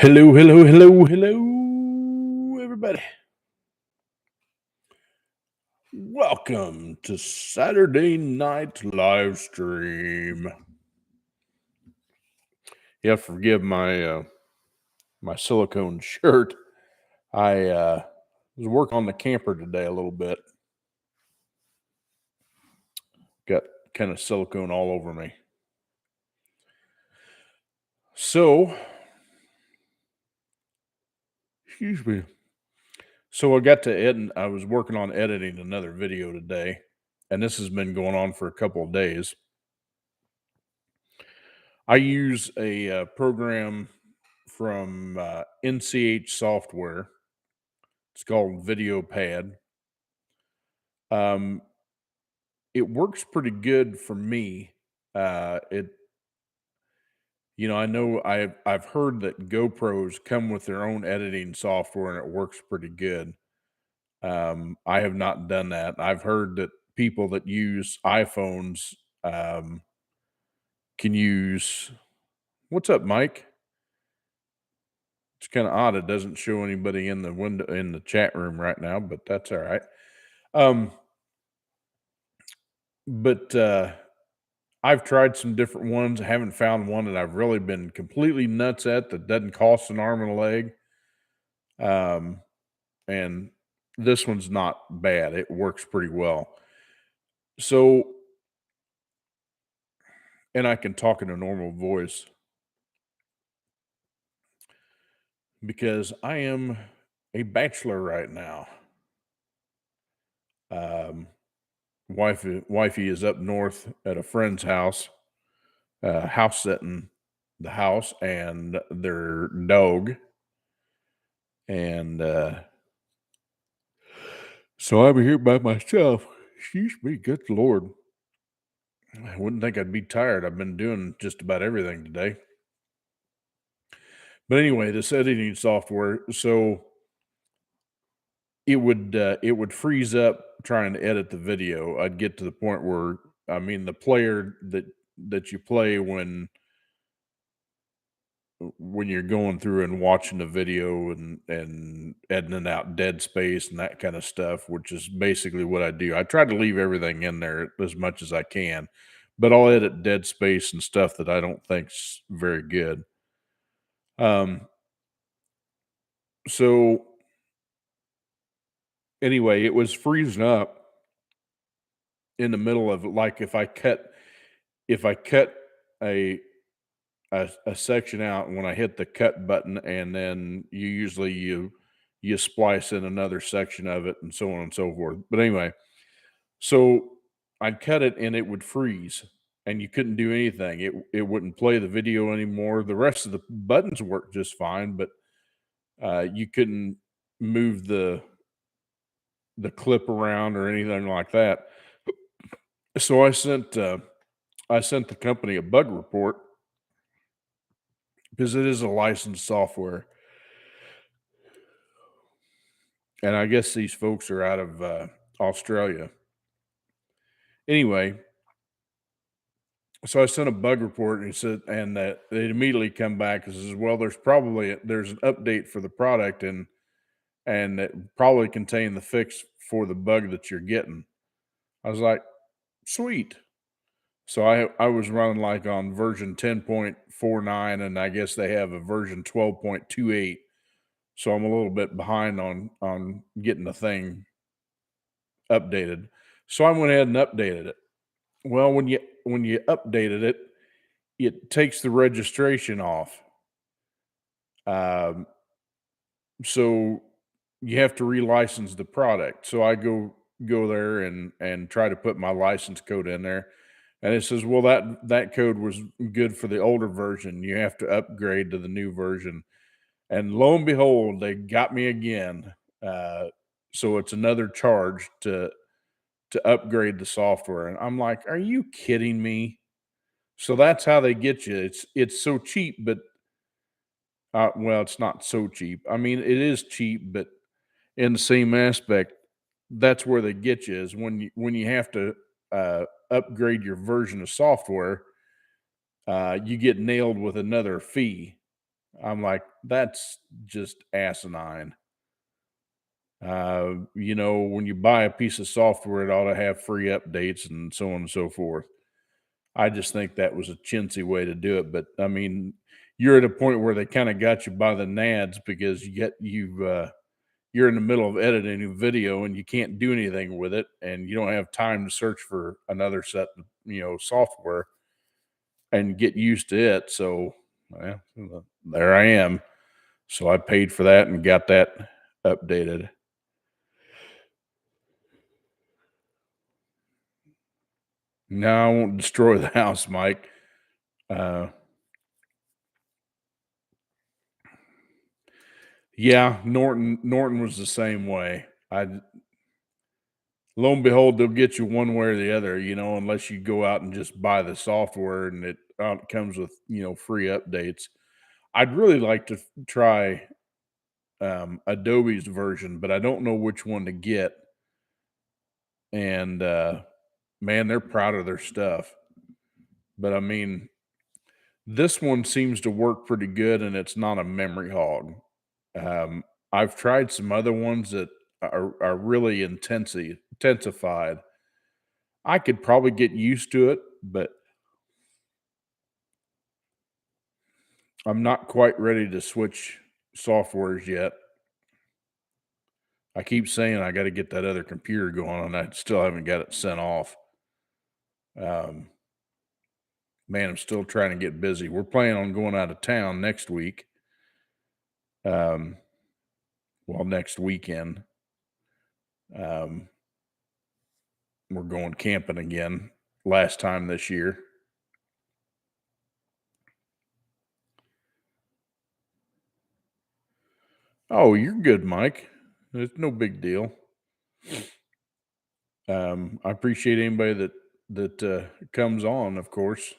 Hello, hello, hello, hello, everybody. Welcome to Saturday Night Livestream. You have to forgive my silicone shirt. I was working on the camper today a little bit. Got kind of silicone all over me. So, excuse me. So I got to edit. I was working on editing another video today, and this has been going on for a couple of days. I use a program from NCH Software. It's called Video Pad. Um, it works pretty good for me. It, I know I've heard that GoPros come with their own editing software and it works pretty good. I have not done that. I've heard that people that use iPhones can use. What's up, Mike? It's kind of odd. It doesn't show anybody in the window in the chat room right now, but that's all right. But I've tried some different ones. I haven't found one that I've really been completely nuts at that doesn't cost an arm and a leg. And this one's not bad. It works pretty well. So, and I can talk in a normal voice because I am a bachelor right now. Wifey is up north at a friend's house, house sitting the house and their dog. And so I'm here by myself. Excuse me, good Lord. I wouldn't think I'd be tired. I've been doing just about everything today. But anyway, this editing software, so it would freeze up trying to edit the video. I'd get to the point where the player that you play when you're going through and watching the video and editing out dead space and that kind of stuff, which is basically what I do. I try to leave everything in there as much as I can, but I'll edit dead space and stuff that I don't think's very good. So anyway, it was freezing up in the middle of it. Like if I cut a a section out, and when I hit the cut button, and then you splice in another section of it, and so on and so forth. But anyway, so I'd cut it, and it would freeze, and you couldn't do anything. It wouldn't play the video anymore. The rest of the buttons worked just fine, but you couldn't move the clip around or anything like that. So I sent the company a bug report because it is a licensed software. And I guess these folks are out of Australia. Anyway, so I sent a bug report and that they immediately come back and says, well, there's an update for the product and it probably contained the fix for the bug that you're getting. I was like, sweet. So I was running like on version 10.49, and I guess they have a version 12.28. So I'm a little bit behind on getting the thing updated. So I went ahead and updated it. Well, when you updated it, it takes the registration off. So you have to relicense the product. So I go there and try to put my license code in there. And it says, well, that code was good for the older version. You have to upgrade to the new version. And lo and behold, they got me again. So it's another charge to upgrade the software. And I'm like, are you kidding me? So that's how they get you. It's so cheap, but well, it's not so cheap. I mean, it is cheap, but in the same aspect, that's where they get you is when you have to upgrade your version of software, you get nailed with another fee. I'm like, that's just asinine. When you buy a piece of software, it ought to have free updates and so on and so forth. I just think that was a chintzy way to do it. But I mean, you're at a point where they kind of got you by the nads because you're in the middle of editing a video and you can't do anything with it, and you don't have time to search for another set of software and get used to it. So, well, there I am. So I paid for that and got that updated. No, I won't destroy the house, Mike. Uh, yeah, Norton was the same way. Lo and behold, they'll get you one way or the other, unless you go out and just buy the software and it comes with free updates. I'd really like to try Adobe's version, but I don't know which one to get. And man, they're proud of their stuff. But I mean, this one seems to work pretty good, and it's not a memory hog. Um, I've tried some other ones that are really intensified. I could probably get used to it, but I'm not quite ready to switch softwares yet. I keep saying I got to get that other computer going, and I still haven't got it sent off. Um, man, I'm still trying to get busy. We're planning on going out of town next week. Um, well, next weekend. Um, we're going camping again. Last time this year. Oh, you're good, Mike. It's no big deal. I appreciate anybody that comes on, of course.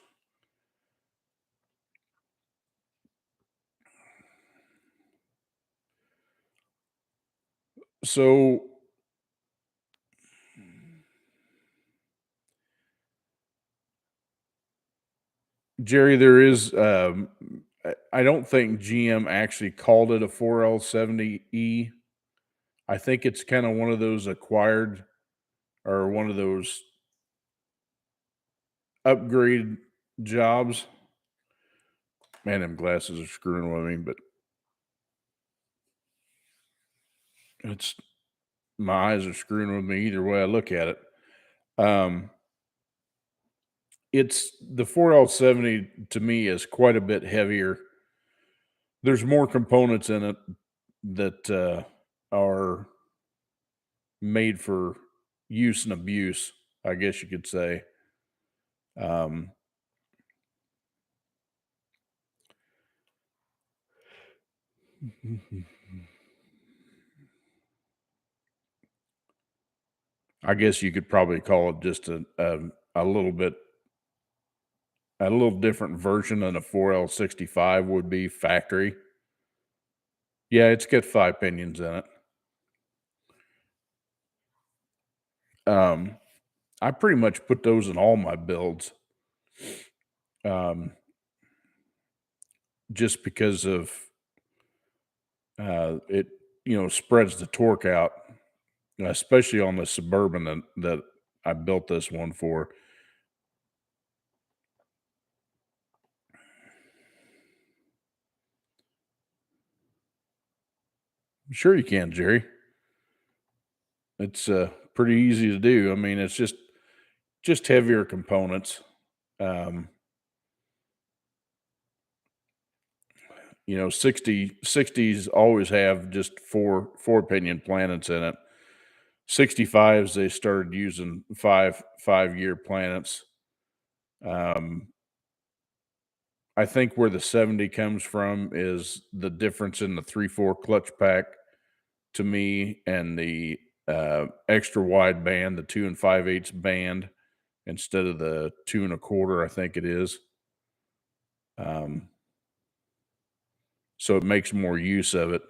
So, Jerry, there is. I don't think GM actually called it a 4L70E. I think it's kind of one of those acquired or one of those upgrade jobs. Man, them glasses are screwing with me, but it's my eyes are screwing with me either way I look at it. Um, it's the 4L70 to me is quite a bit heavier. There's more components in it that are made for use and abuse, I guess you could say. Um, I guess you could probably call it just a little bit a little different version than a 4L65 would be factory. Yeah, it's got 5 pinions in it. Um, I pretty much put those in all my builds, um, just because of it, spreads the torque out, especially on the Suburban that I built this one for. Sure, you can, Jerry. It's pretty easy to do. I mean, it's just heavier components. Um, 60s always have just four pinion planets in it. 65s they started using five-year planets. Um, I think where the 70 comes from is the difference in the 3/4 clutch pack to me and the extra wide band, the 2 and 5/8 band instead of the 2 and a quarter, I think it is. Um, so it makes more use of it,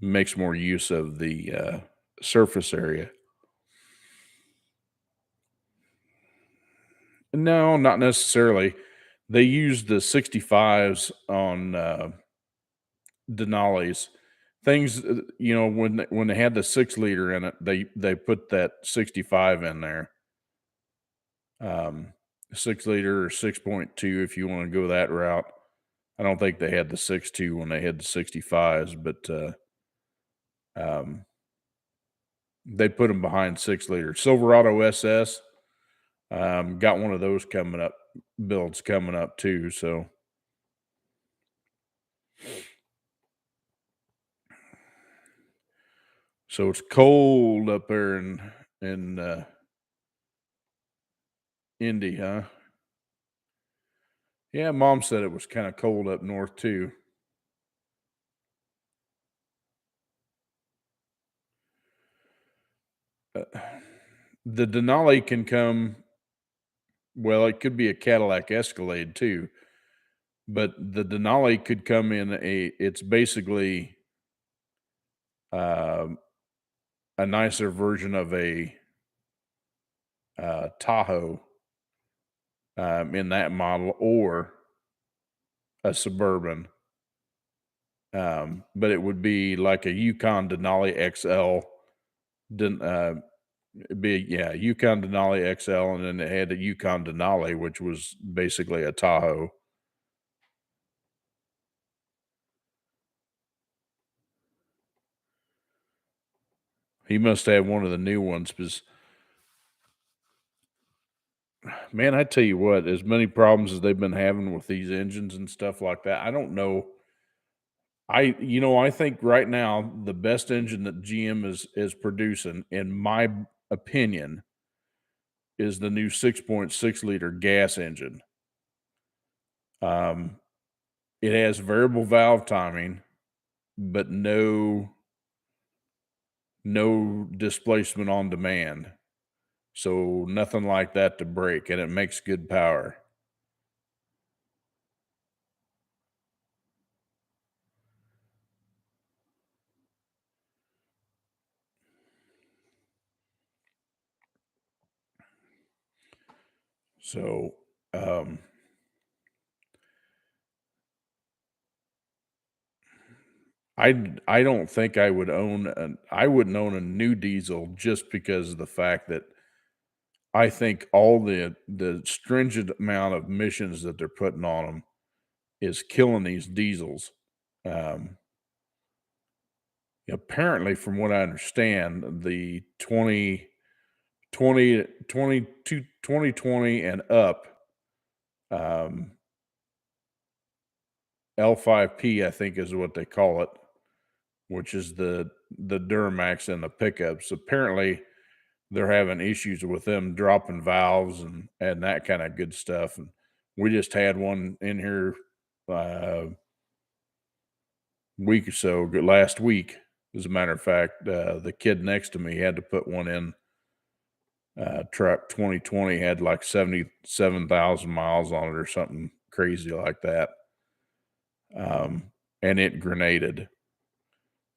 makes more use of the surface area. No, not necessarily. They use the 65s on. Denali's. Things, when they had the 6 liter in it, they put that 65 in there. 6 liter or 6.2 if you want to go that route. I don't think they had the 6.2 when they had the 65s, but um, they put them behind 6 liter. Silverado SS, got one of those builds coming up too. So it's cold up there in Indy, huh? Yeah, Mom said it was kind of cold up north too. Uh, the Denali can come. Well, it could be a Cadillac Escalade too, but the Denali could come in it's basically um, a nicer version of a Tahoe in that model, or a Suburban. But it would be like a Yukon Denali XL. It'd be, yeah, Yukon Denali XL, and then it had a Yukon Denali, which was basically a Tahoe. He must have one of the new ones, because man, I tell you what, as many problems as they've been having with these engines and stuff like that, I don't know. I think right now the best engine that GM is producing, in my opinion, is the new 6.6 liter gas engine. Um, it has variable valve timing, but no displacement on demand. So nothing like that to break, and it makes good power. So um, I don't think I wouldn't own a new diesel, just because of the fact that I think all the stringent amount of emissions that they're putting on them is killing these diesels. Um, Apparently, from what I understand, the 2020 and up, um, L5P, I think is what they call it, which is the Duramax and the pickups. Apparently, they're having issues with them dropping valves and that kind of good stuff. And we just had one in here week or so last week. As a matter of fact, the kid next to me had to put one in. Truck 2020 had like 77,000 miles on it or something crazy like that. And it grenaded.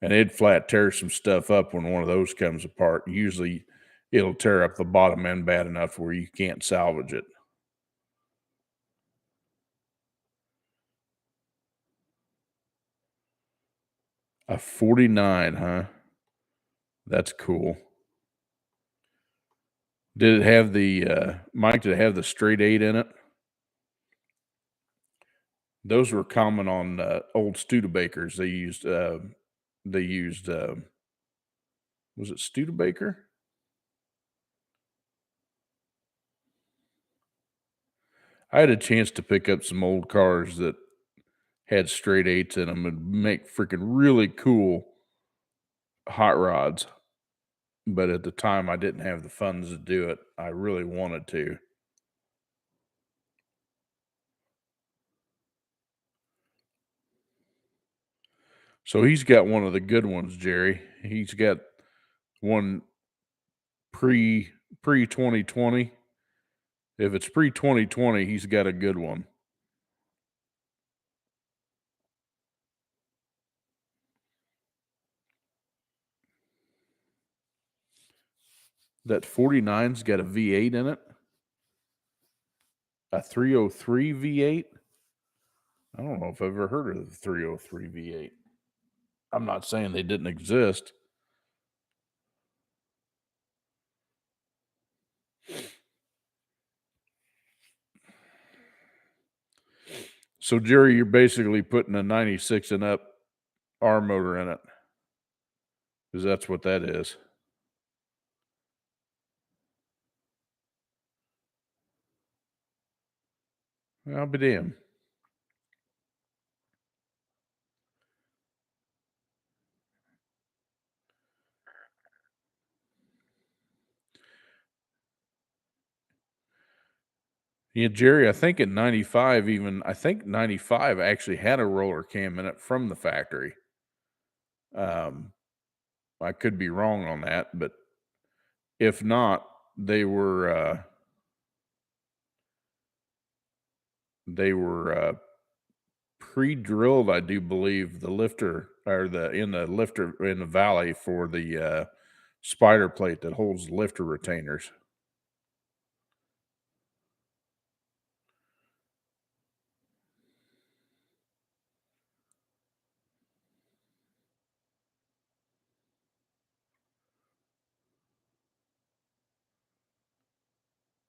And it'd flat tear some stuff up when one of those comes apart. Usually it'll tear up the bottom end bad enough where you can't salvage it. A 49, huh? That's cool. Did it have Mike, did it have the straight 8 in it? Those were common on old Studebakers. They used was it Studebaker? I had a chance to pick up some old cars that had straight 8s in them and make freaking really cool hot rods. But at the time, I didn't have the funds to do it. I really wanted to. So he's got one of the good ones, Jerry. He's got one pre 2020. If it's pre 2020, he's got a good one. That 49's got a V8 in it. A 303 V8. I don't know if I've ever heard of the 303 V8. I'm not saying they didn't exist. So, Jerry, you're basically putting a 96 and up R motor in it, because that's what that is. I'll be damned. Yeah, Jerry, I think in 95 even I think 95 actually had a roller cam in it from the factory. Um, I could be wrong on that, but if not, they were, pre-drilled, I do believe, the lifter or the lifter in the valley for the, spider plate that holds lifter retainers.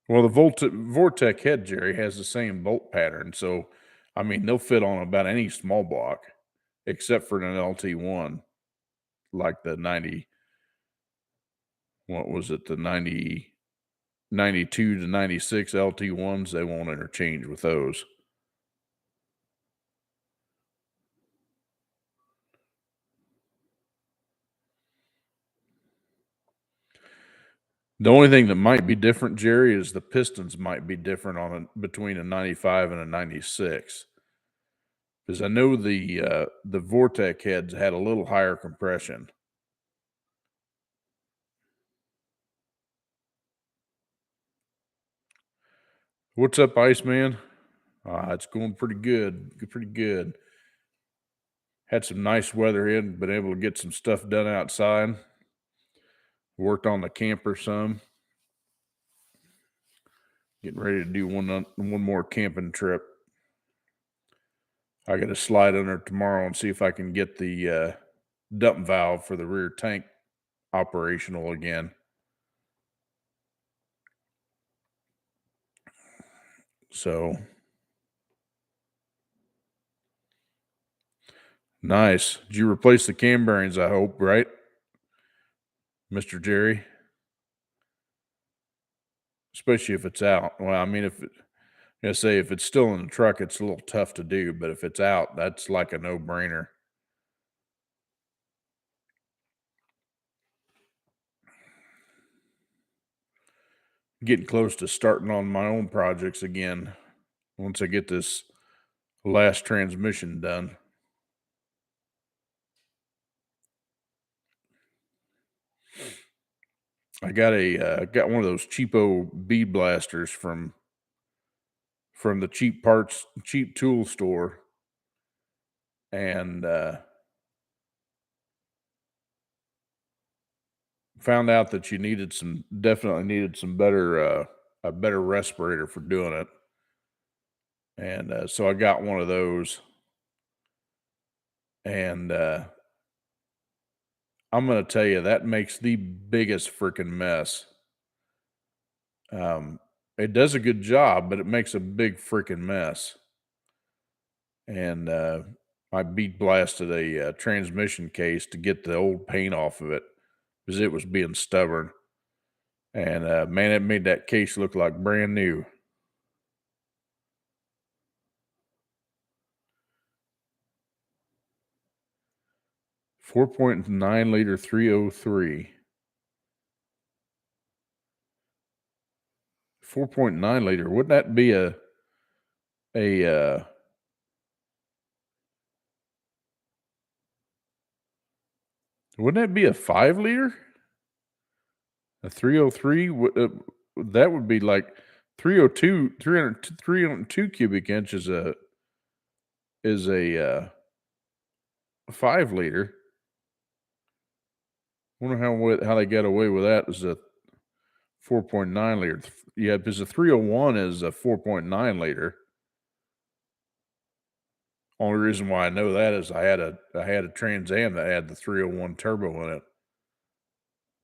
Well, the Vortec head, Jerry, has the same bolt pattern, so, I mean, they'll fit on about any small block except for an LT1, like the 90 what was it? The 92 to 96 LT1s, they won't interchange with those. The only thing that might be different, Jerry, is the pistons might be different between a 95 and a 96. Because I know the Vortec heads had a little higher compression. What's up, Iceman? It's going pretty good. Pretty good. Had some nice weather in, been able to get some stuff done outside. Worked on the camper some. Getting ready to do one more camping trip. I got to slide under tomorrow and see if I can get the dump valve for the rear tank operational again. So nice. Did you replace the cam bearings? I hope, right, Mr. Jerry? Especially if it's out. Well, I mean, if it's still in the truck, it's a little tough to do. But if it's out, that's like a no-brainer. Getting close to starting on my own projects again once I get this last transmission done. I got one of those cheapo bead blasters from the cheap tool store, and found out that you definitely needed some better a better respirator for doing it, and so I got one of those, and I'm gonna tell you that makes the biggest freaking mess. Um, it does a good job, but it makes a big freaking mess. And I beat blasted a transmission case to get the old paint off of it because it was being stubborn. And man, it made that case look like brand new. .9 liter 303. 4.9 liter. Wouldn't that be a wouldn't that be a 5 liter? A 303? That would be like 302, 302 cubic inch is a 5 liter. Wonder how they got away with that as a 4.9 liter. Yeah, because the 301 is a 4.9 liter. Only reason why I know that is I had a Trans Am that had the 301 turbo in it.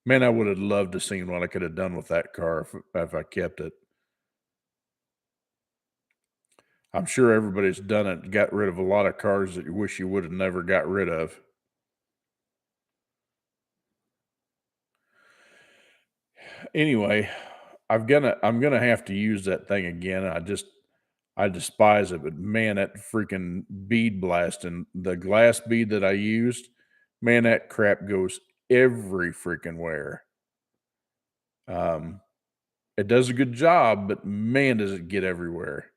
Man, I would have loved to seen what I could have done with that car if I kept it. I'm sure everybody's done it, got rid of a lot of cars that you wish you would have never got rid of. Anyway, I'm gonna have to use that thing again. I despise it, but man, that freaking bead blast and the glass bead that I used, man, that crap goes every freaking where. Um, it does a good job, but man, does it get everywhere.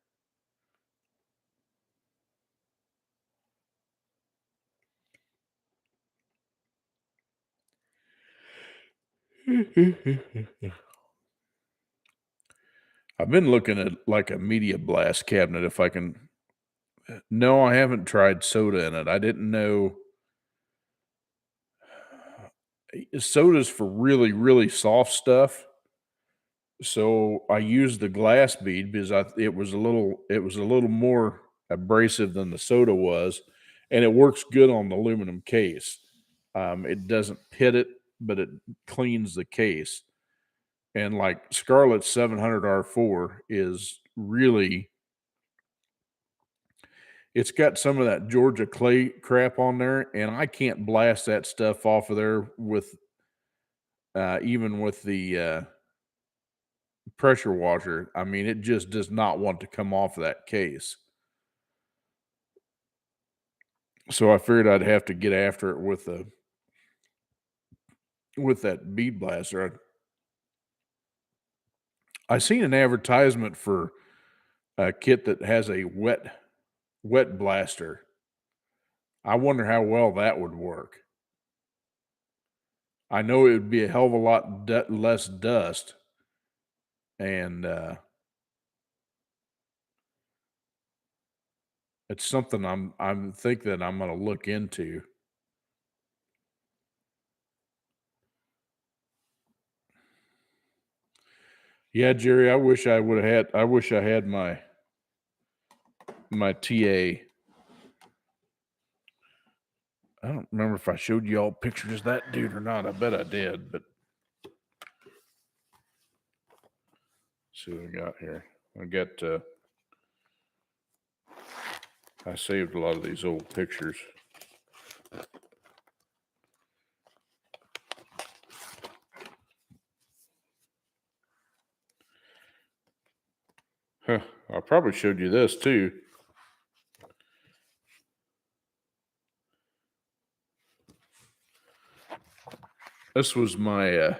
I've been looking at like a media blast cabinet if I can. No, I haven't tried soda in it. I didn't know soda's for really, really soft stuff. So I used the glass bead because it was a little more abrasive than the soda was, and it works good on the aluminum case. It doesn't pit it, but it cleans the case. And like Scarlett's 700R4 is really, it's got some of that Georgia clay crap on there, and I can't blast that stuff off of there with even with the pressure washer. I mean, it just does not want to come off of that case. So I figured I'd have to get after it with that bead blaster. I seen an advertisement for a kit that has a wet blaster. I wonder how well that would work. I know it would be a hell of a lot less dust, and it's something I'm think that I'm going to look into. Yeah, Jerry, I wish I had my TA. I don't remember if I showed you all pictures of that dude or not. I bet I did, but let's see what I got here. I saved a lot of these old pictures. Huh, I probably showed you this too. This was my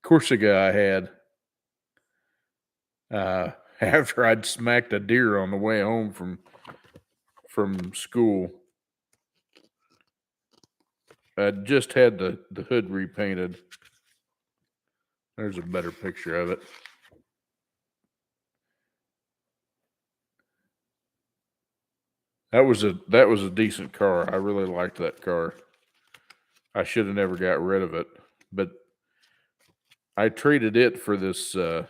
Corsica I had after I'd smacked a deer on the way home from school. I just had the hood repainted. There's a better picture of it. That was a decent car. I really liked that car. I should have never got rid of it, but I traded it for this TA.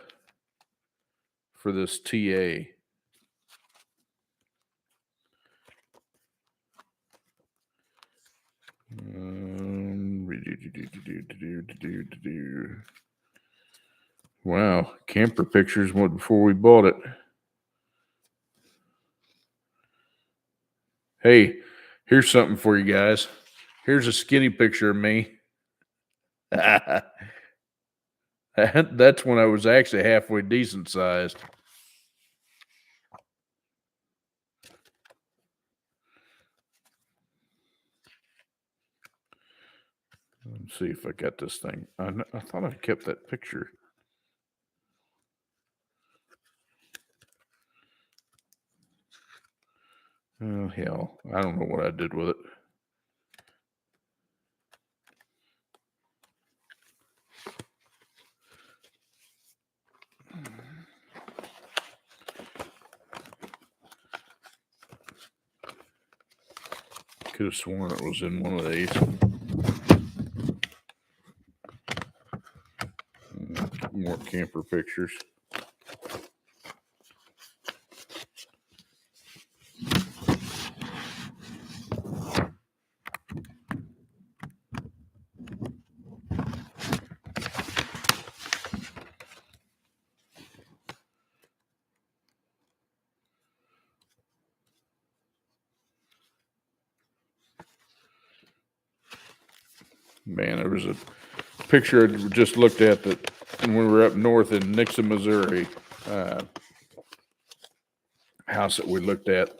Wow, camper pictures went before we bought it. Hey, here's something for you guys. Here's a skinny picture of me. That's when I was actually halfway decent sized. Let's see if I got this thing. I thought I kept that picture. Oh, hell. I don't know what I did with it. Could have sworn it was in one of these. More camper pictures. Man, there was a picture I just looked at that when we were up north in Nixon, Missouri. House that we looked at.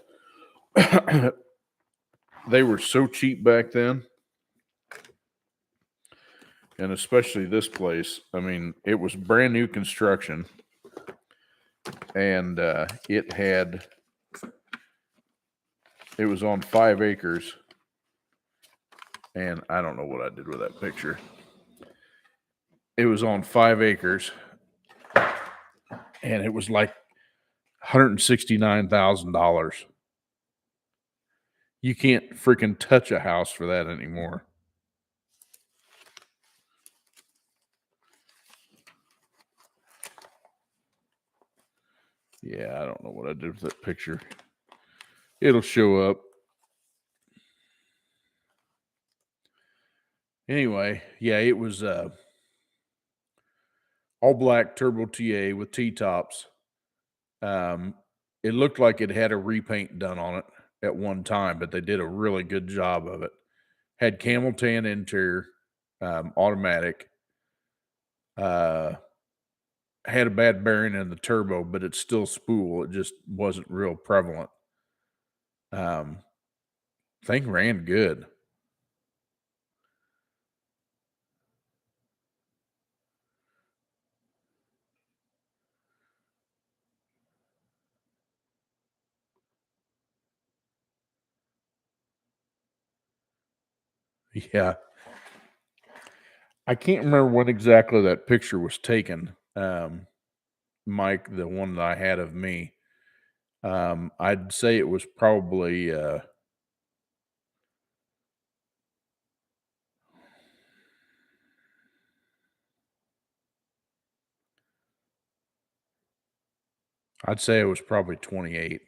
They were so cheap back then. And especially this place. I mean, it was brand new construction. And it was on 5 acres. And I don't know what I did with that picture. It was on 5 acres. And it was like $169,000. You can't freaking touch a house for that anymore. Yeah, I don't know what I did with that picture. It'll show up. Anyway, yeah, it was all black turbo TA with T-tops. It looked like it had a repaint done on it at one time, but they did a really good job of it. Had camel tan interior, automatic. Had a bad bearing in the turbo, but it's still spool. It just wasn't real prevalent. Thing ran good. Yeah. I can't remember when exactly that picture was taken. Mike, the one that I had of me. I'd say it was probably I'd say it was probably 28,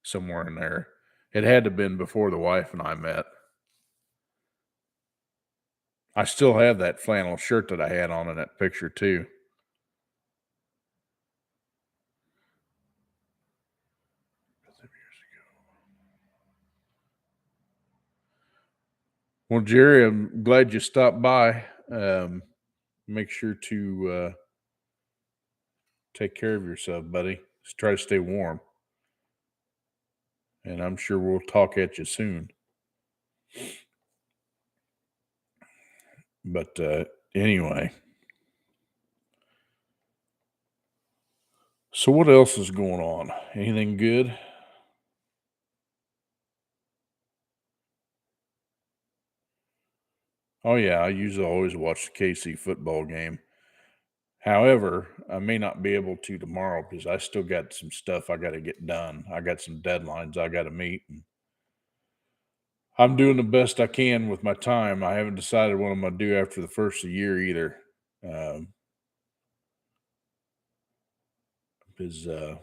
somewhere in there. It had to have been before the wife and I met. I still have that flannel shirt that I had on in that picture too. Well, Jerry, I'm glad you stopped by. Make sure to take care of yourself, buddy. Just try to stay warm. And I'm sure we'll talk at you soon. But anyway. So what else is going on? Anything good? Oh yeah, I usually always watch the KC football game. However, I may not be able to tomorrow because I still got some stuff I got to get done. I got some deadlines I got to meet. And I'm doing the best I can with my time. I haven't decided what I'm going to do after the first of the year either. Because I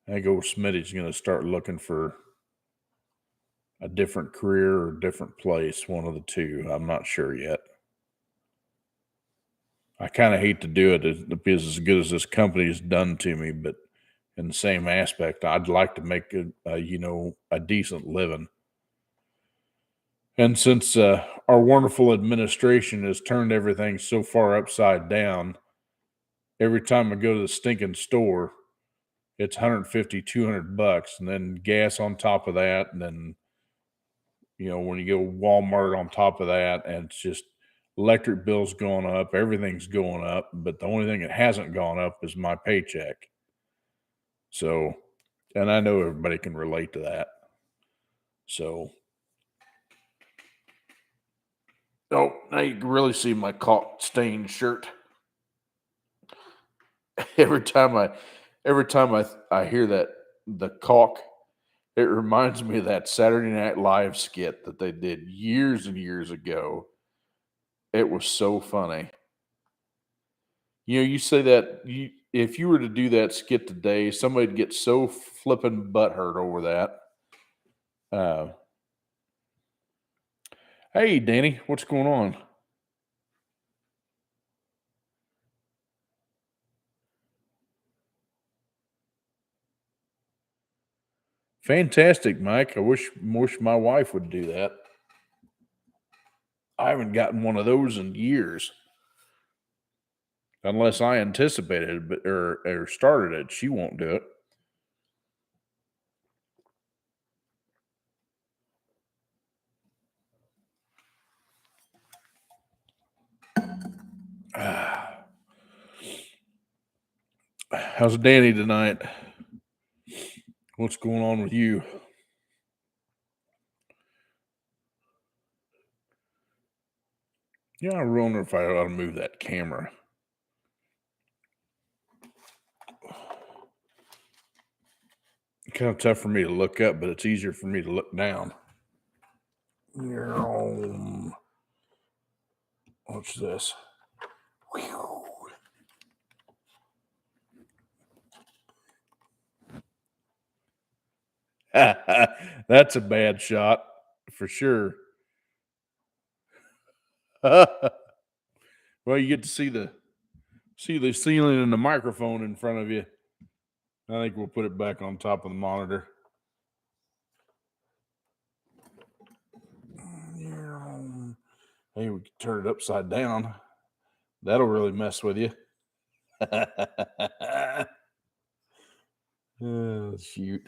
think old Smitty's going to start looking for a different career or a different place, one of the two. I'm not sure yet. I kind of hate to do it because as good as this company has done to me, but in the same aspect, I'd like to make a decent living. And since our wonderful administration has turned everything so far upside down, every time I go to the stinking store, it's 150, 200 bucks, and then gas on top of that, and then when you go Walmart on top of that, and it's just electric bills going up, everything's going up, but the only thing that hasn't gone up is my paycheck. So, and I know everybody can relate to that. So, oh, now you can really see my caulk stained shirt. every time I hear that the caulk, it reminds me of that Saturday Night Live skit that they did years and years ago. It was so funny. You say that if you were to do that skit today, somebody'd get so flippin' butthurt over that. Hey, Danny, what's going on? Fantastic, Mike. I wish my wife would do that. I haven't gotten one of those in years. Unless I anticipated it, but or started it, she won't do it. How's Danny tonight? What's going on with you? Yeah, I wonder if I ought to move that camera. Kind of tough for me to look up, but it's easier for me to look down. What's this? That's a bad shot for sure. Well, you get to see the ceiling and the microphone in front of you. I think we'll put it back on top of the monitor. Hey, we can turn it upside down. That'll really mess with you. Oh, shoot.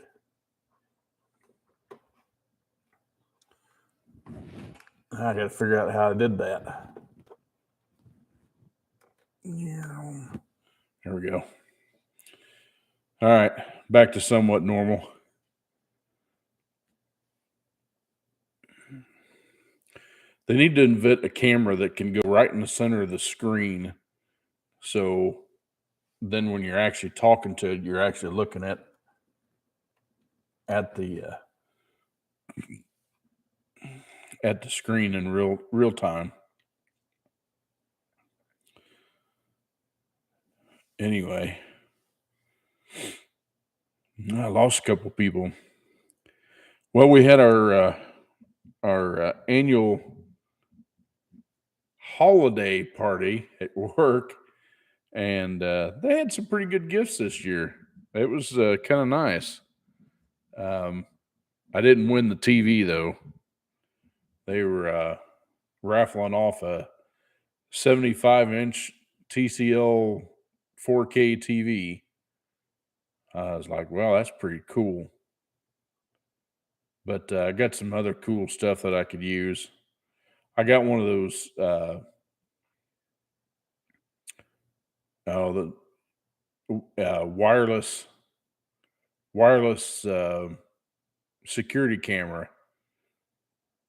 I got to figure out how I did that. There we go. All right, back to somewhat normal. They need to invent a camera that can go right in the center of the screen. So then when you're actually talking to it, you're actually looking at the screen in real time. Anyway, I lost a couple people. Well, we had our annual holiday party at work, and they had some pretty good gifts this year. It was kind of nice. I didn't win the TV though. They were raffling off a 75-inch TCL 4K TV. I was like, well, that's pretty cool. But I got some other cool stuff that I could use. I got one of those wireless security camera.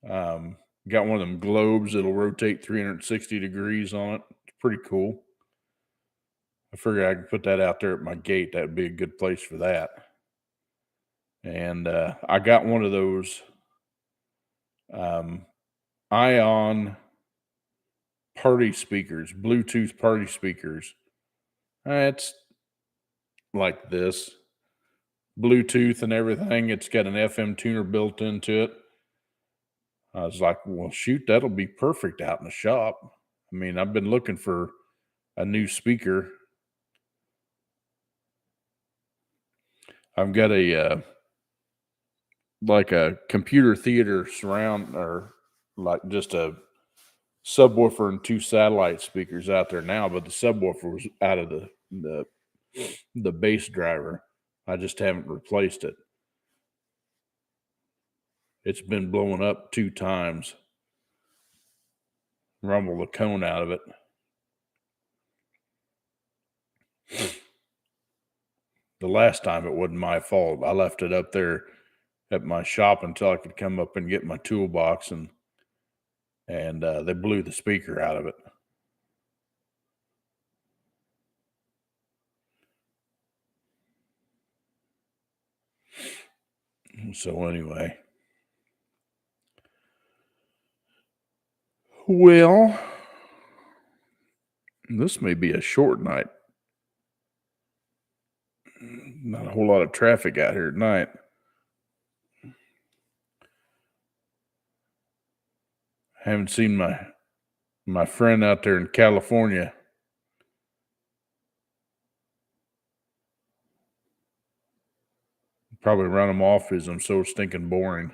Got one of them globes that'll rotate 360 degrees on it. It's pretty cool. I figured I could put that out there at my gate. That'd be a good place for that. And I got one of those ion party speakers, Bluetooth party speakers. It's like this, Bluetooth and everything. It's got an FM tuner built into it. I was like, well, shoot, that'll be perfect out in the shop. I mean, I've been looking for a new speaker. I've got a like a computer theater surround, or like just a subwoofer and two satellite speakers out there now, but the subwoofer was out of the bass driver. I just haven't replaced it. It's been blowing up 2 times. Rumble the cone out of it. The last time it wasn't my fault. I left it up there at my shop until I could come up and get my toolbox, and they blew the speaker out of it. So anyway, well, this may be a short night. Not a whole lot of traffic out here tonight. Haven't seen my friend out there in California. Probably run him off because I'm so stinking boring.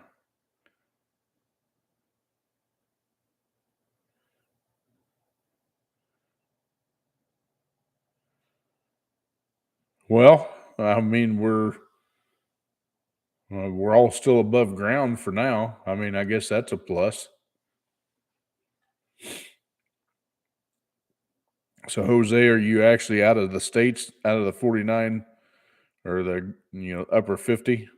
Well, I mean, we're all still above ground for now. I mean, I guess that's a plus. So, Jose, are you actually out of the states, out of the 49 or the upper 50?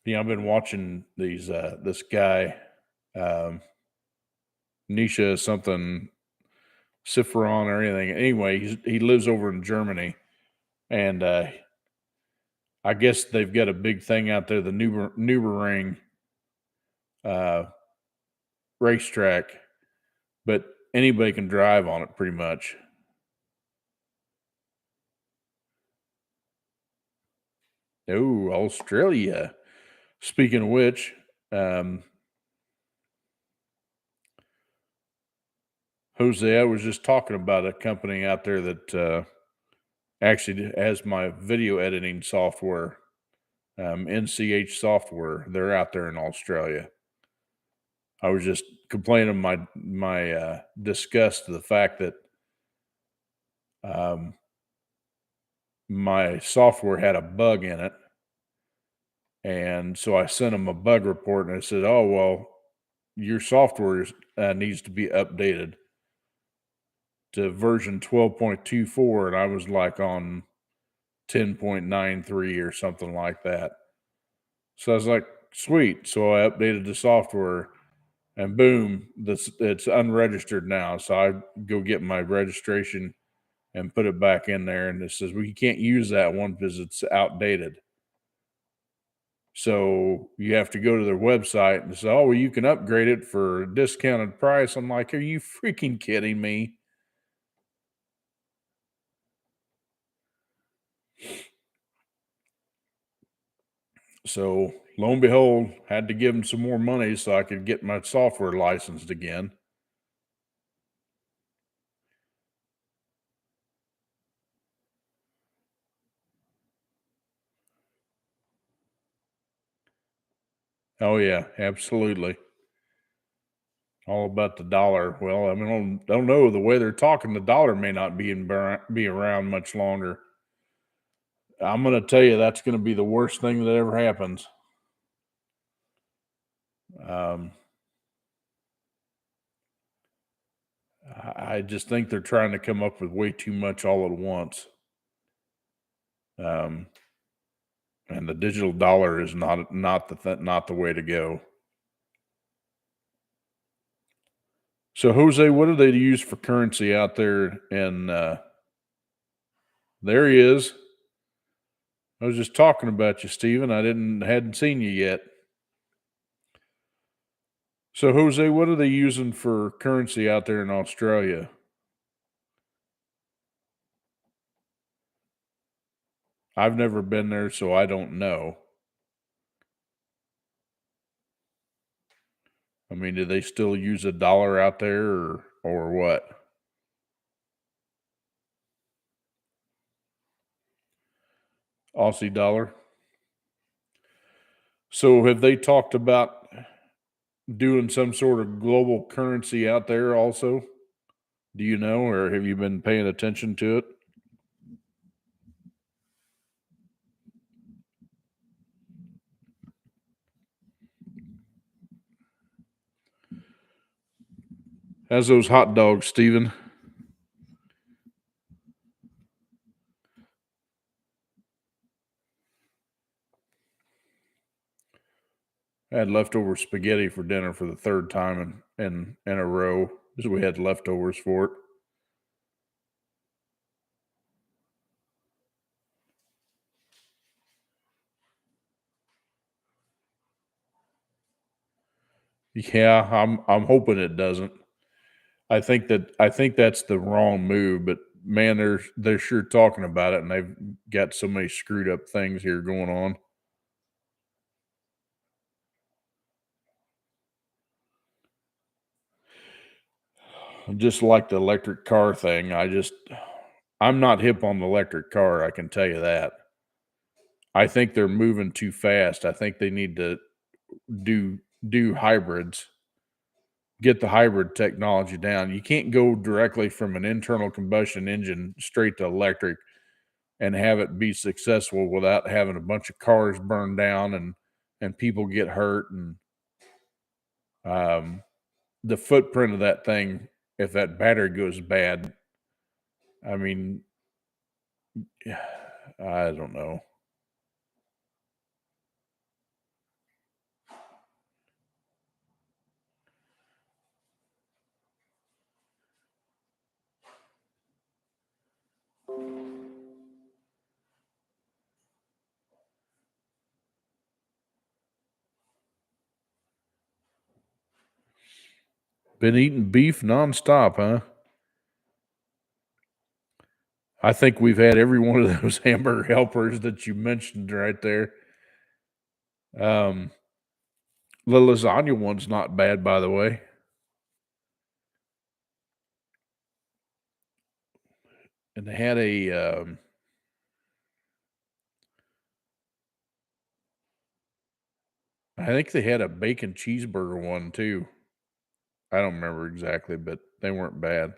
Yeah, I've been watching these this guy, um, Nisha something Cifron or anything. Anyway, he lives over in Germany, and I guess they've got a big thing out there, the Nürburgring uh, racetrack, but anybody can drive on it pretty much. Oh, Australia. Speaking of which, um, Jose, I was just talking about a company out there that actually has my video editing software, NCH Software. They're out there in Australia. I was just complaining my disgust to the fact that um, my software had a bug in it, and so I sent them a bug report, and I said, "Oh well, your software needs to be updated to version 12.24," and I was like on 10.93 or something like that. So I was like, "Sweet!" So I updated the software, and boom, this it's unregistered now. So I go get my registration and put it back in there, and it says, "Well, you can't use that one because it's outdated." So you have to go to their website and say, "Oh, well, you can upgrade it for a discounted price." I'm like, "Are you freaking kidding me?" So lo and behold, had to give them some more money so I could get my software licensed again. Oh yeah, absolutely. All about the dollar. Well, I mean, don't know the way they're talking. The dollar may not be around much longer. I'm going to tell you that's going to be the worst thing that ever happens. Um, I just think they're trying to come up with way too much all at once. Um, and the digital dollar is not the way to go. So, Jose, what do they use for currency out there? And there he is. I was just talking about you, Steven. I hadn't seen you yet. So, Jose, what are they using for currency out there in Australia? I've never been there, so I don't know. I mean, do they still use a dollar out there, or what? Aussie dollar. So, have they talked about doing some sort of global currency out there also? Do you know, or have you been paying attention to it? How's those hot dogs, Steven? I had leftover spaghetti for dinner for the third time in a row. Because we had leftovers for it. Yeah, I'm hoping it doesn't. I think that's the wrong move, but man, they're sure talking about it, and they've got so many screwed up things here going on. Just like the electric car thing, I'm not hip on the electric car, I can tell you that. I think they're moving too fast. I think they need to do do hybrids. get the hybrid technology down. You can't go directly from an internal combustion engine straight to electric and have it be successful without having a bunch of cars burn down and people get hurt and um, the footprint of that thing if that battery goes bad. I mean, I don't know. Been eating beef nonstop, huh? I think we've had every one of those hamburger helpers that you mentioned right there. Um, the lasagna one's not bad, by the way. And they had I think they had a bacon cheeseburger one too. I don't remember exactly, but they weren't bad.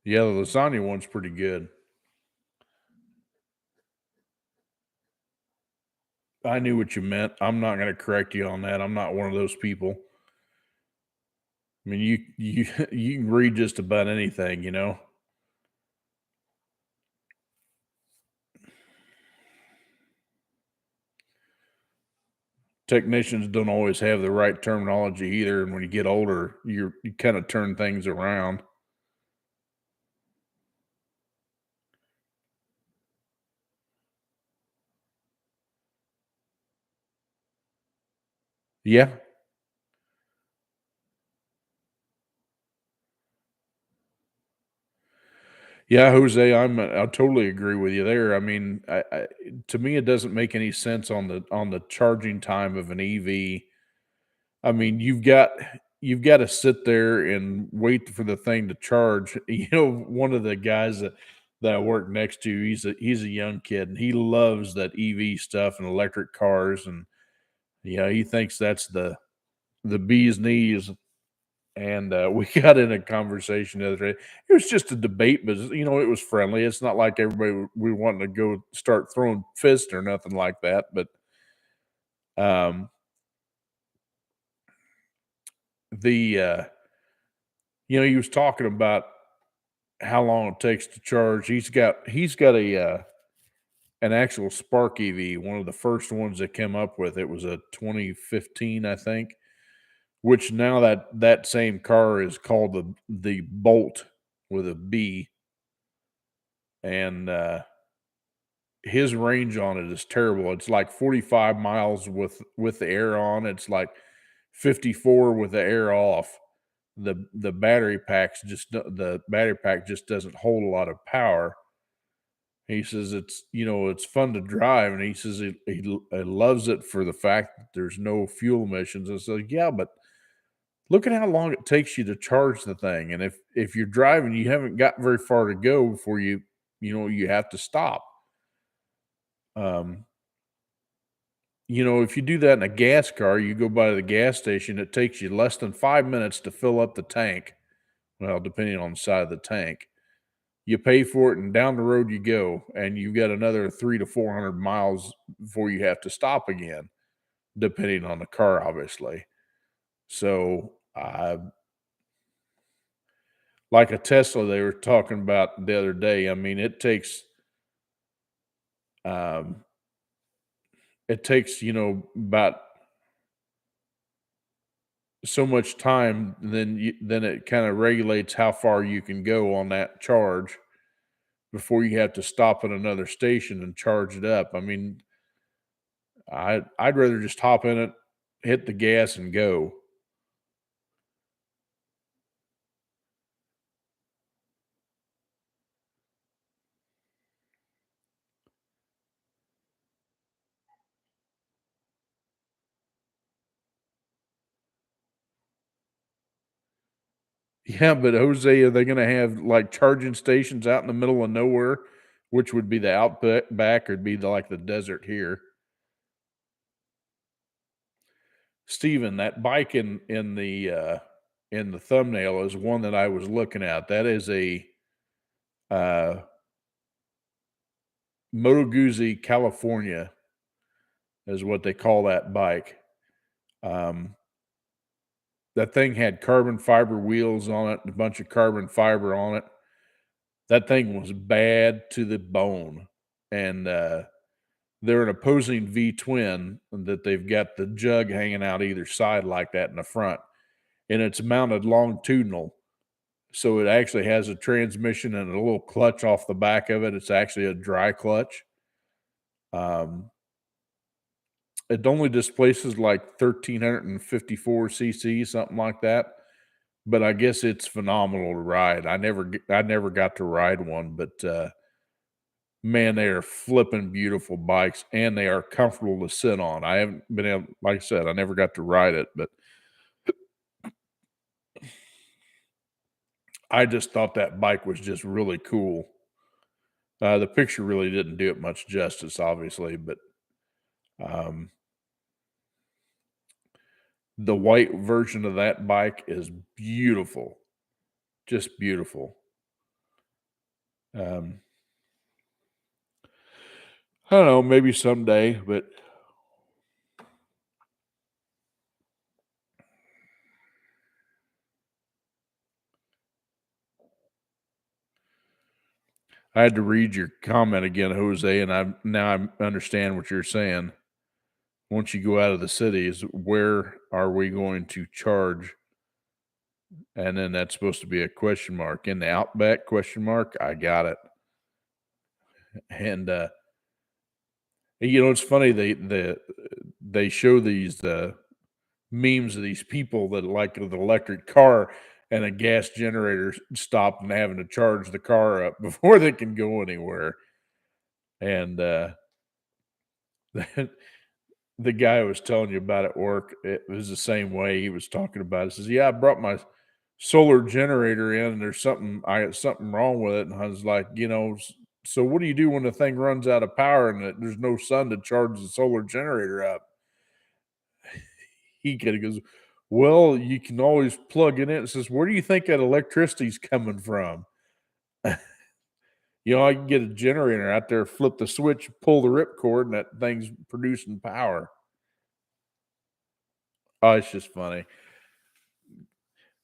Yeah, the lasagna one's pretty good. I knew what you meant. I'm not gonna correct you on that. I'm not one of those people. I mean, you you can read just about anything, you know? Technicians don't always have the right terminology either, and when you get older, you kinda turn things around. Yeah. Yeah, Jose, I totally agree with you there. I mean, to me, it doesn't make any sense on the charging time of an EV. I mean, you've got to sit there and wait for the thing to charge. You know, one of the guys that I work next to, he's a young kid and he loves that EV stuff and electric cars and he thinks that's the bee's knees. And we got in a conversation the other day. It was just a debate, but it was friendly. It's not like everybody we wanting to go start throwing fists or nothing like that. But um, the he was talking about how long it takes to charge. He's got a an actual Spark EV, one of the first ones that came up with it was a 2015, I think. Which now that same car is called the Bolt with a B, and his range on it is terrible. It's like 45 miles with the air on. It's like 54 with the air off. The battery pack just doesn't hold a lot of power. He says it's fun to drive, and he says he loves it for the fact that there's no fuel emissions. I said, yeah, but look at how long it takes you to charge the thing, and if you're driving, you haven't got very far to go before you have to stop. Um, if you do that in a gas car, you go by the gas station, it takes you less than 5 minutes to fill up the tank. Well, depending on the side of the tank. You pay for it and down the road you go, and you've got another 3 to 400 miles before you have to stop again, depending on the car, obviously. So, like a Tesla they were talking about the other day, I mean, um, it takes, about so much time, then it kinda regulates how far you can go on that charge before you have to stop at another station and charge it up. I mean, I'd rather just hop in it, hit the gas, and go. Yeah, but Jose, are they gonna have, like, charging stations out in the middle of nowhere, which would be the outback back or be like the desert here? Steven, that bike in the thumbnail is one that I was looking at. That is a, uh, Moto Guzzi California is what they call that bike. Um, that thing had carbon fiber wheels on it, a bunch of carbon fiber on it. That thing was bad to the bone, and, they're an opposing V twin that they've got the jug hanging out either side like that in the front, and it's mounted longitudinal, so it actually has a transmission and a little clutch off the back of it. It's actually a dry clutch. Um, it only displaces like 1,354 cc, something like that, but I guess it's phenomenal to ride. I never got to ride one, but, man, they are flipping beautiful bikes, and they are comfortable to sit on. I haven't been able, like I said, I never got to ride it, but I just thought that bike was just really cool. The picture really didn't do it much justice, obviously, but, um, the white version of that bike is beautiful, just beautiful. Um, I don't know, maybe someday, but I had to read your comment again, Jose, and I understand what you're saying. Once you go out of the cities, where are we going to charge? And then that's supposed to be a question mark. In the Outback, question mark? I got it. And, it's funny, they show these, memes of these people that like an electric car and a gas generator stopped and having to charge the car up before they can go anywhere. And, the guy I was telling you about at work, it was the same way he was talking about it. Says, "Yeah, I brought my solar generator in, and there's something wrong with it." And I was like, "So what do you do when the thing runs out of power and there's no sun to charge the solar generator up?" He kinda goes, "Well, you can always plug it in." It says, "Where do you think that electricity's coming from?" I can get a generator out there, flip the switch, pull the rip cord, and that thing's producing power. Oh, it's just funny.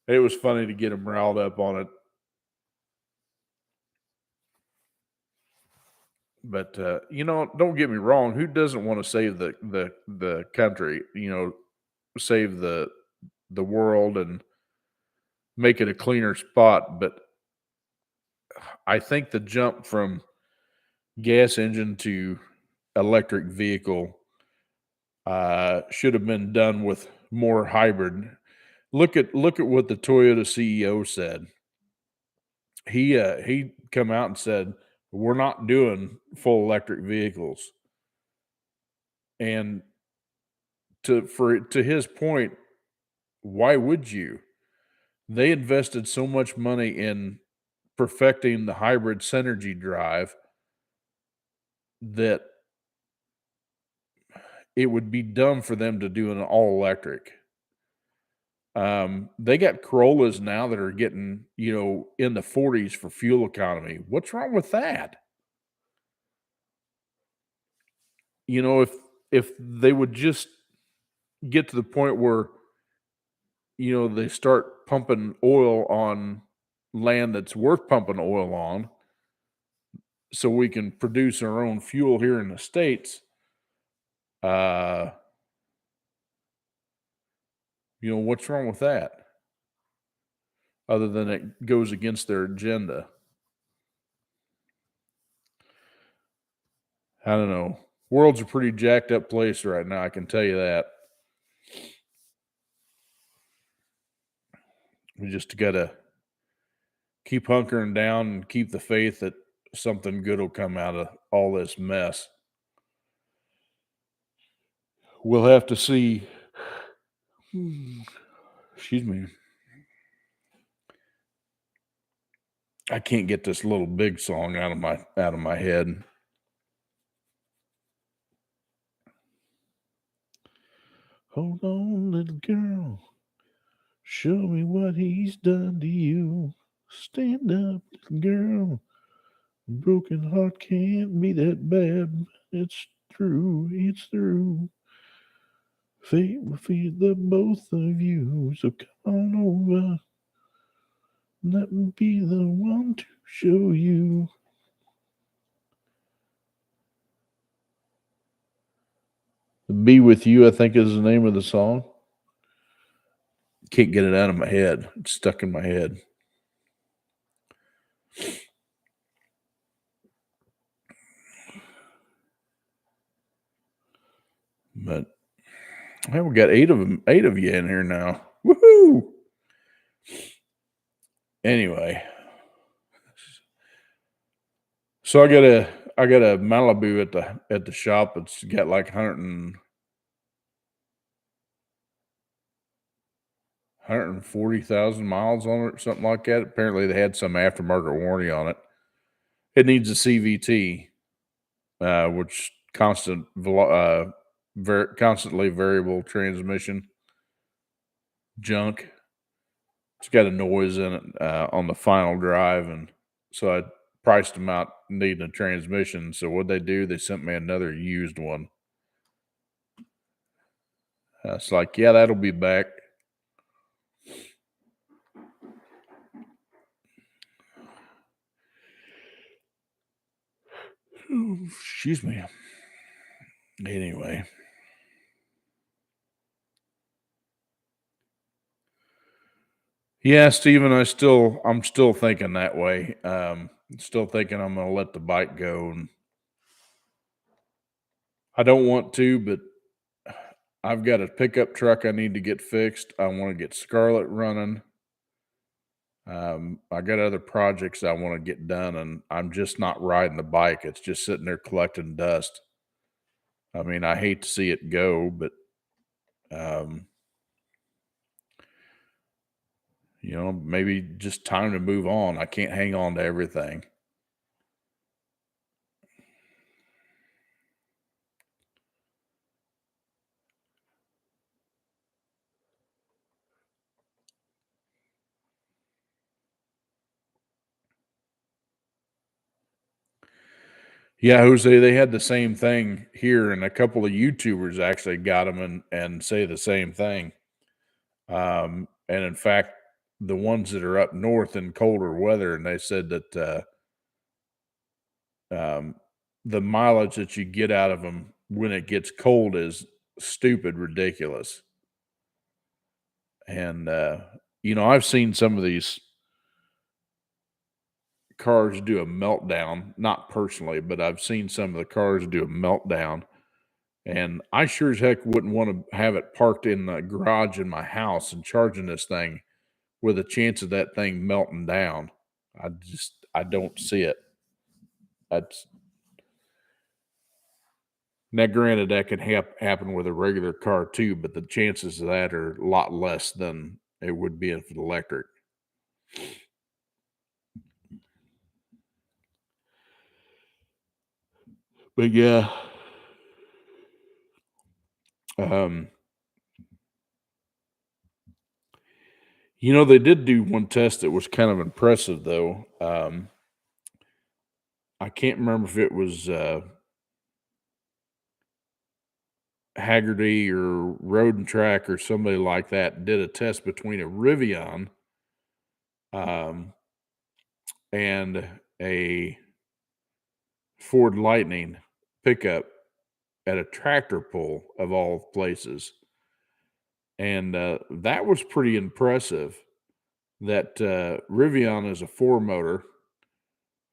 It was funny to get him riled up on it, but, don't get me wrong, who doesn't wanna save the country, save the world and make it a cleaner spot, but I think the jump from gas engine to electric vehicle, should have been done with more hybrid. Look at what the Toyota CEO said. He come out and said, "We're not doing full electric vehicles." And to his point, why would you? They invested so much money in perfecting the hybrid synergy drive that it would be dumb for them to do an all electric. They got Corollas now that are getting, in the 40s for fuel economy. What's wrong with that? If they would just get to the point where, they start pumping oil on land that's worth pumping oil on so we can produce our own fuel here in the States, uh, what's wrong with that? Other than it goes against their agenda. I don't know. World's a pretty jacked up place right now, I can tell you that. We just gotta keep hunkering down and keep the faith that something good will come out of all this mess. We'll have to see. Excuse me. I can't get this Little Big song out of my head. Hold on, little girl. Show me what he's done to you. Stand up, little girl. A broken heart can't be that bad. It's through. It's through. Fate will feed the both of you. So come on over. Let me be the one to show you. Be With You, I think, is the name of the song. Can't get it out of my head. It's stuck in my head. But hey, we got 8 of you in here now. Woohoo! Anyway, so I got a Malibu at the shop. It's got like 140,000 miles on it, or something like that. Apparently, they had some aftermarket warranty on it. It needs a CVT, which constantly variable transmission junk. It's got a noise in it on the final drive, and so I priced them out needing a transmission. So what they do, they sent me another used one. It's like, yeah, that'll be back. Ooh, excuse me. Anyway. Yeah, Steven, I'm still thinking that way. Still thinking I'm gonna let the bike go, and I don't want to, but I've got a pickup truck I need to get fixed. I want to get Scarlet running. I got other projects I want to get done, and I'm just not riding the bike. It's just sitting there collecting dust. I mean, I hate to see it go, but um, maybe just time to move on. I can't hang on to everything. Yeah, Jose, they had the same thing here, and a couple of YouTubers actually got them and say the same thing. And in fact, the ones that are up north in colder weather, and they said that um, the mileage that you get out of them when it gets cold is stupid ridiculous. And I've seen some of these cars do a meltdown, not personally, but I've seen some of the cars do a meltdown. And I sure as heck wouldn't want to have it parked in the garage in my house and charging this thing with a chance of that thing melting down. I don't see it. That's Now, granted, that can happen with a regular car too, but the chances of that are a lot less than it would be if it's electric. But yeah, um, they did do one test that was kind of impressive, though. I can't remember if it was Haggerty or Road and Track or somebody like that did a test between a Rivian um, and a Ford Lightning pickup at a tractor pull of all places. And that was pretty impressive. That Rivian is a 4-motor,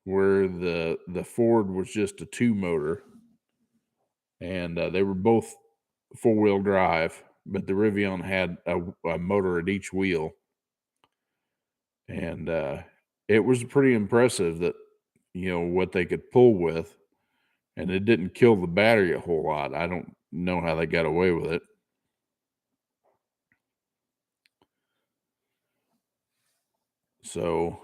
where the Ford was just a 2-motor, and they were both 4-wheel drive, but the Rivian had a motor at each wheel, and it was pretty impressive that what they could pull with, and it didn't kill the battery a whole lot. I don't know how they got away with it. So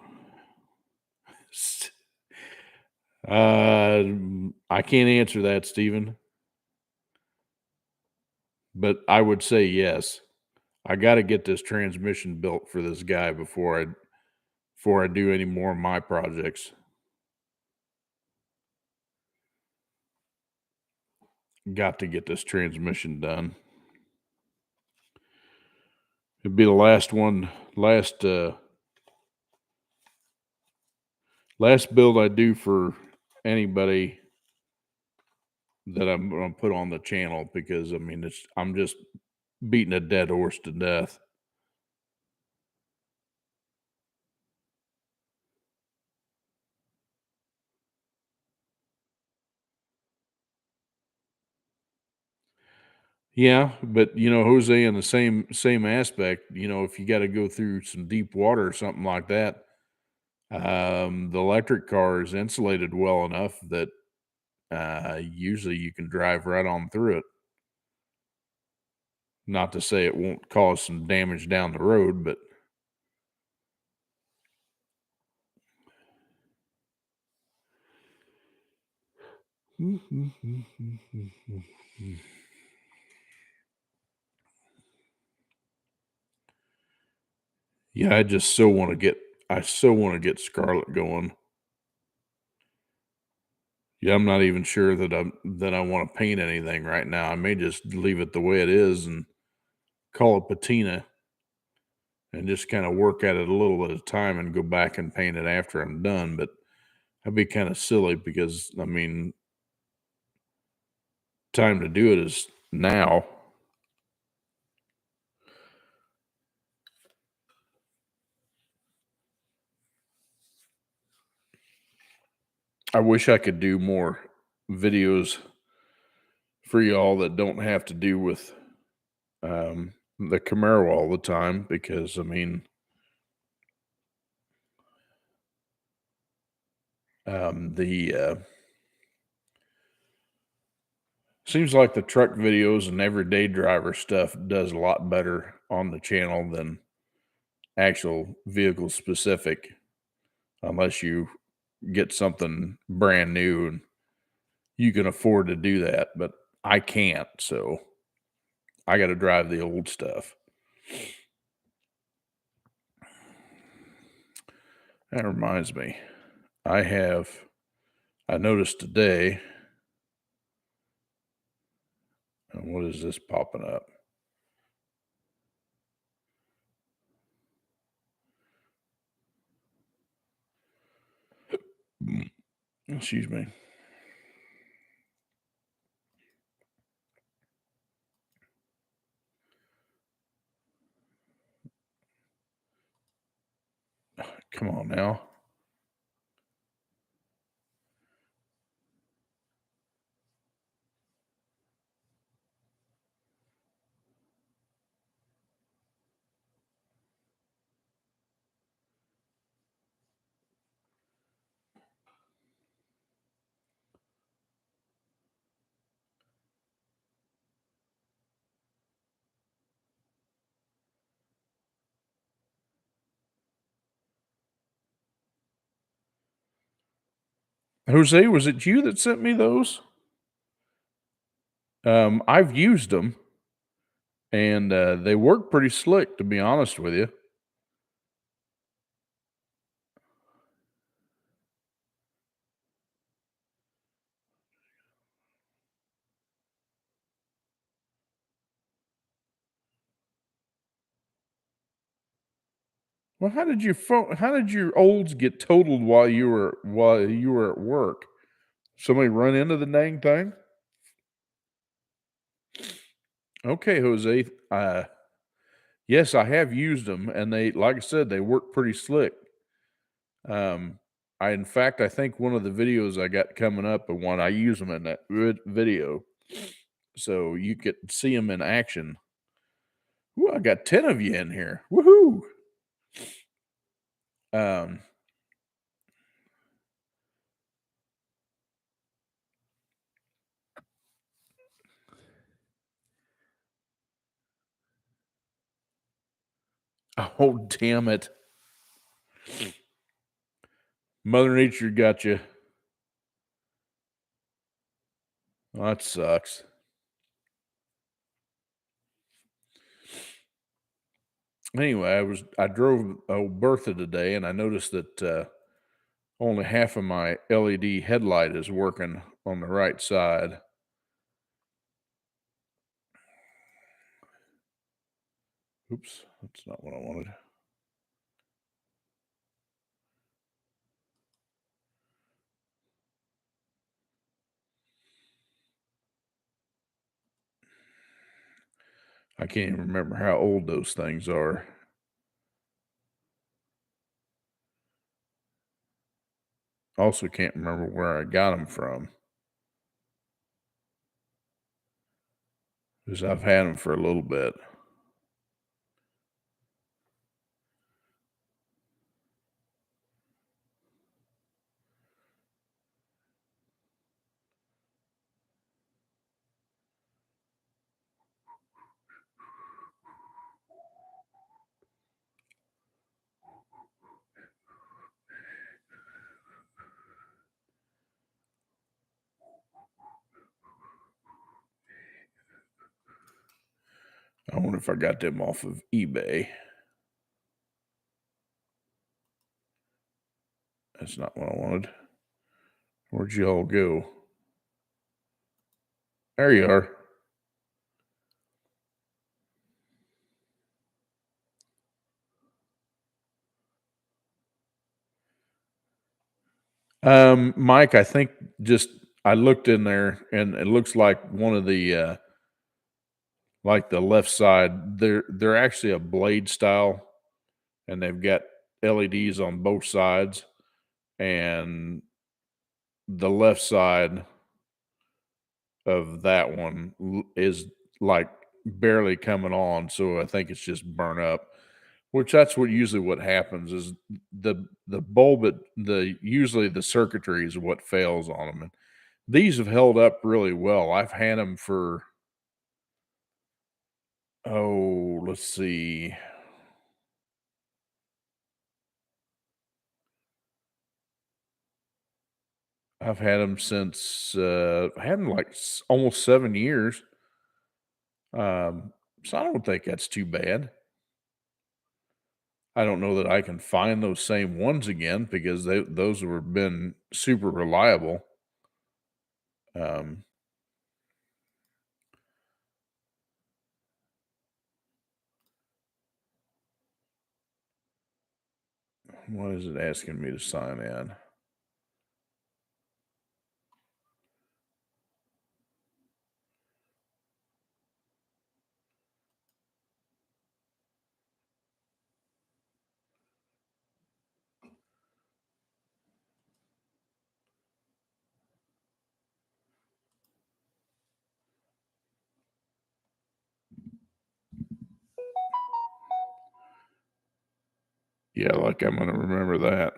I can't answer that, Steven, but I would say yes. I gotta get this transmission built for this guy before I do any more of my projects. Got to get this transmission done. It'd be the last one, last build I do for anybody that I'm gonna put on the channel because I mean I'm just beating a dead horse to death. Yeah, but Jose, in the same aspect, if you got to go through some deep water or something like that, the electric car is insulated well enough that usually you can drive right on through it. Not to say it won't cause some damage down the road, but yeah, I so want to get Scarlet going. Yeah, I'm not even sure that I want to paint anything right now. I may just leave it the way it is and call it patina and just kind of work at it a little at a time and go back and paint it after I'm done. But that'd be kind of silly because I mean, time to do it is now. I wish I could do more videos for y'all that don't have to do with the Camaro all the time because I mean, the seems like the truck videos and everyday driver stuff does a lot better on the channel than actual vehicle specific, unless you get something brand new and you can afford to do that. But I can't, so I got to drive the old stuff. That reminds me, I noticed today, what is this popping up? Excuse me. Come on now. Jose, was it you that sent me those? I've used them and they work pretty slick, to be honest with you. Well, how did your olds get totaled while you were at work? Somebody run into the dang thing? Okay, Jose. Yes, I have used them, and they, like I said, they work pretty slick. Um, in fact, I think one of the videos I got coming up, and one I use them in that video, so you could see them in action. Ooh, I got 10 of you in here. Woohoo! Um, oh damn it! Mother Nature got you. Well, that sucks. Anyway, I drove old Bertha today, and I noticed that only half of my LED headlight is working on the right side. Oops, that's not what I wanted. I can't even remember how old those things are. Also, can't remember where I got them from because I've had them for a little bit. I wonder if I got them off of eBay. That's not what I wanted. Where'd you all go? There you are. Mike, I think just I looked in there and it looks like one of the like the left side, they're actually a blade style and they've got LEDs on both sides and the left side of that one is like barely coming on, so I think it's just burnt up. Which that's what usually what happens is the bulb at the usually the circuitry is what fails on them. And these have held up really well. I've had them for let's see. I've had them since I had them like almost 7 years. So I don't think that's too bad. I don't know that I can find those same ones again because those were been super reliable. Um, what is it asking me to sign in? Yeah, like I'm gonna remember that.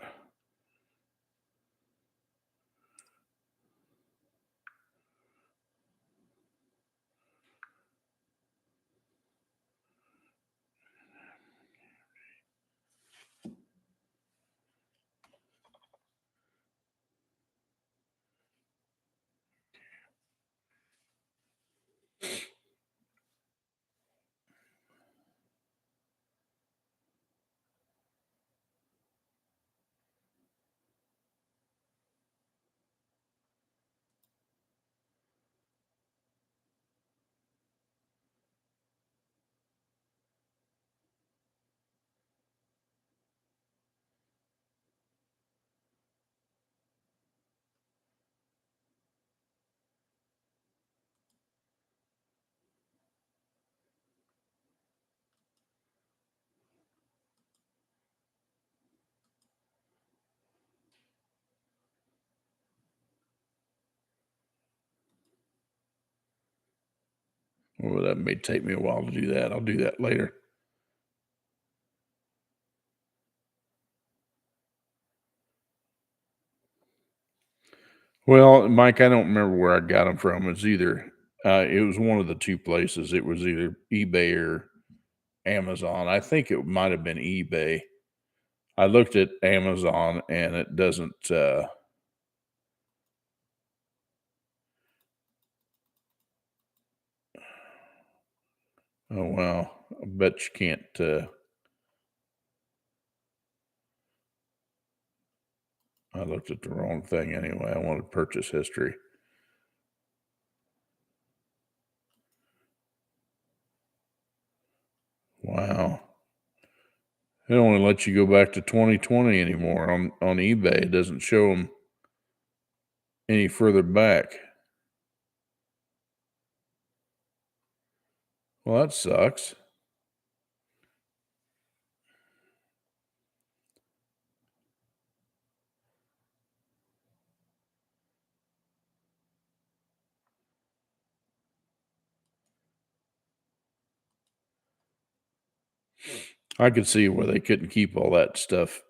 Well, that may take me a while to do that. I'll do that later. Well, Mike, I don't remember where I got them from. It was one of the two places. It was either eBay or Amazon. I think it might have been eBay. I looked at Amazon and it doesn't, oh, wow. I bet you can't, I looked at the wrong thing anyway. I wanted purchase history. Wow. It only lets you go back to 2020 anymore on eBay. It doesn't show them any further back. Well, that sucks. I could see where they couldn't keep all that stuff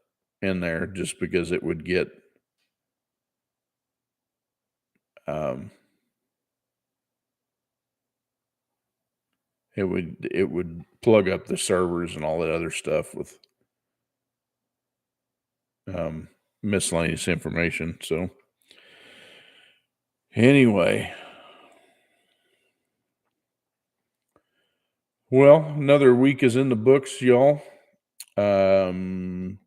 in there just because um, it would plug up the servers and all that other stuff with um, miscellaneous information. So anyway, well, another week is in the books, y'all. Um,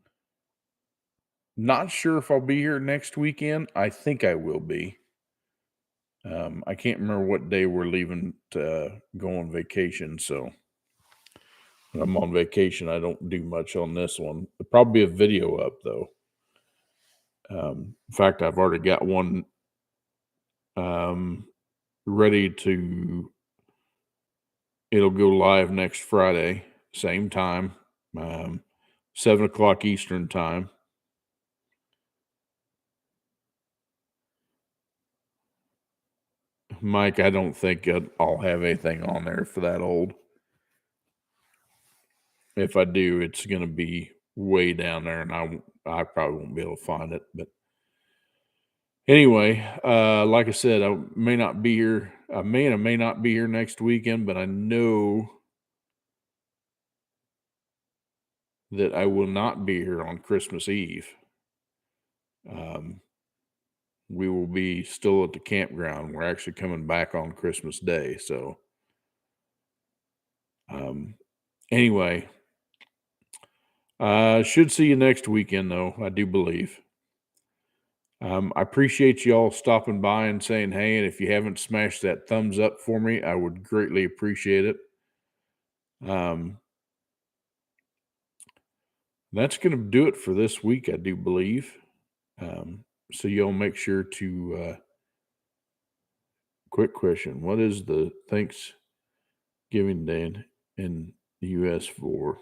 Not sure if I'll be here next weekend. I think I will be. I can't remember what day we're leaving to go on vacation. So when I'm on vacation, I don't do much on this one. There'll probably be a video up though. In fact, I've already got one um, ready to. It'll go live next Friday, same time, um, 7 o'clock Eastern time. Mike, I don't think I'll have anything on there for that old. If I do, it's going to be way down there, and I probably won't be able to find it. But anyway, like I said, I may not be here. I may and I may not be here next weekend, but I know that I will not be here on Christmas Eve. Um, we will be still at the campground. We're actually coming back on Christmas Day. So, um, anyway, should see you next weekend, though, I do believe. I appreciate you all stopping by and saying hey. And if you haven't smashed that thumbs up for me, I would greatly appreciate it. Um, that's going to do it for this week, I do believe. So y'all make sure to, quick question. What is the Thanksgiving Day in the U.S. for?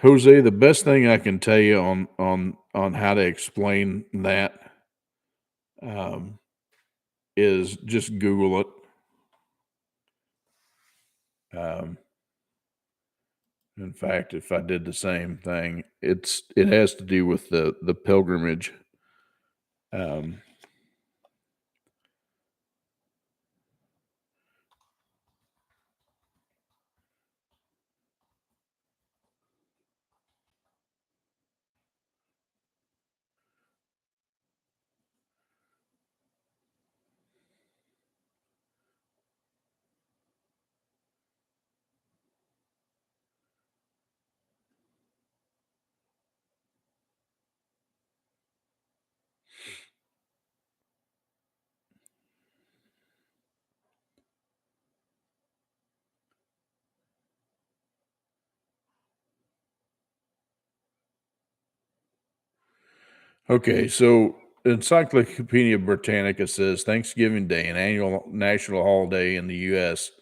Jose, the best thing I can tell you on how to explain that um, is just Google it. Um, in fact, if I did the same thing, it has to do with the pilgrimage. Um, okay, so Encyclopedia Britannica says Thanksgiving Day, an annual national holiday in the U.S.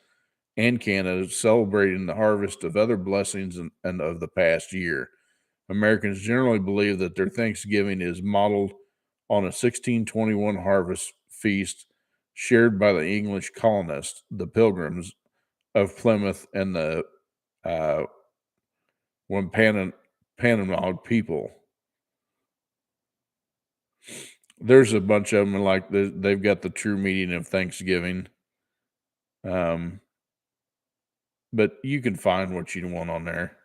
and Canada, celebrating the harvest of other blessings and of the past year. Americans generally believe that their Thanksgiving is modeled on a 1621 harvest feast shared by the English colonists, the Pilgrims of Plymouth, and the uh, Wampanoag people. There's a bunch of them, and like they've got the true meaning of Thanksgiving. Um, but you can find what you want on there.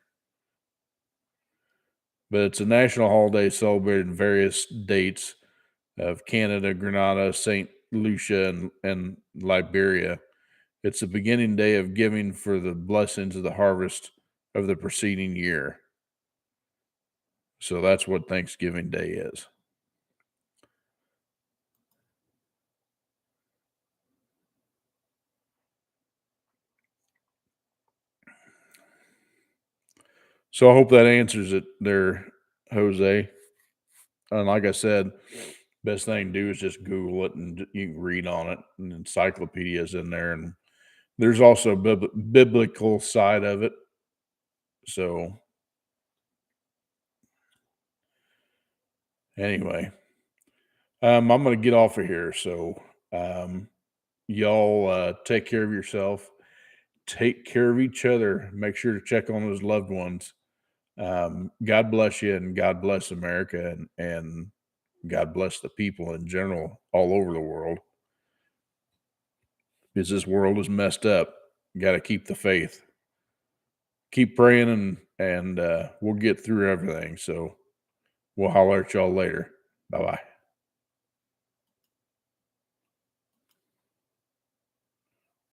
But it's a national holiday celebrated in various dates of Canada, Grenada, St. Lucia, and Liberia. It's the beginning day of giving for the blessings of the harvest of the preceding year. So that's what Thanksgiving Day is. So I hope that answers it there, Jose. And like I said, best thing to do is just Google it and you can read on it. And encyclopedias in there, and there's also biblical side of it. So anyway, I'm gonna get off of here. So um, y'all take care of yourself. Take care of each other. Make sure to check on those loved ones. God bless you, and God bless America, and God bless the people in general all over the world. Because this world is messed up. Got to keep the faith. Keep praying, and we'll get through everything. So we'll holler at y'all later. Bye bye.